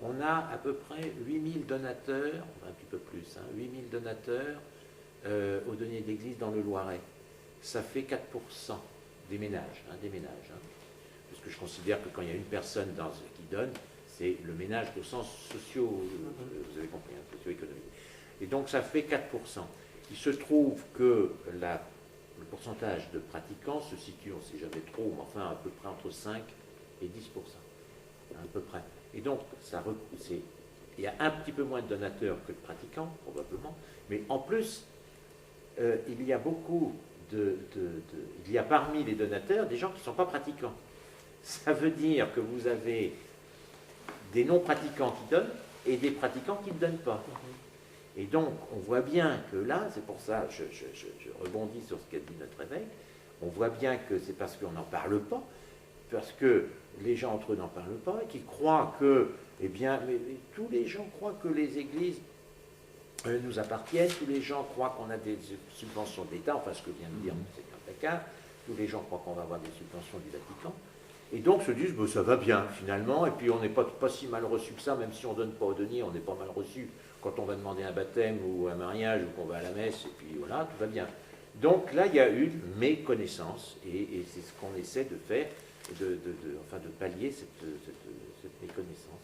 on a à peu près 8000 donateurs, un petit peu plus, 8000 donateurs aux deniers d'église dans le Loiret. Ça fait 4% des ménages, parce que je considère que quand il y a une personne qui donne, c'est le ménage au sens vous avez compris, socio-économique. Et donc ça fait 4%. Il se trouve que le pourcentage de pratiquants se situe, on ne sait jamais trop, mais enfin à peu près entre 5 et 10%, à peu près. Et donc, il y a un petit peu moins de donateurs que de pratiquants, probablement, mais en plus, il y a beaucoup il y a parmi les donateurs des gens qui ne sont pas pratiquants. Ça veut dire que vous avez des non-pratiquants qui donnent et des pratiquants qui ne donnent pas. Et donc, on voit bien que là, c'est pour ça, je rebondis sur ce qu'a dit notre évêque, on voit bien que c'est parce qu'on n'en parle pas, parce que les gens entre eux n'en parlent pas, et qu'ils croient que, eh bien, tous les gens croient que les églises nous appartiennent, tous les gens croient qu'on a des subventions d'État, enfin ce que vient de dire Monseigneur Dakar, tous les gens croient qu'on va avoir des subventions du Vatican, et donc se disent, ça va bien finalement, et puis on n'est pas si mal reçu que ça, même si on ne donne pas au denier, on n'est pas mal reçu quand on va demander un baptême ou un mariage, ou qu'on va à la messe, et puis voilà, tout va bien. Donc là, il y a une méconnaissance, et c'est ce qu'on essaie de faire, de pallier cette méconnaissance.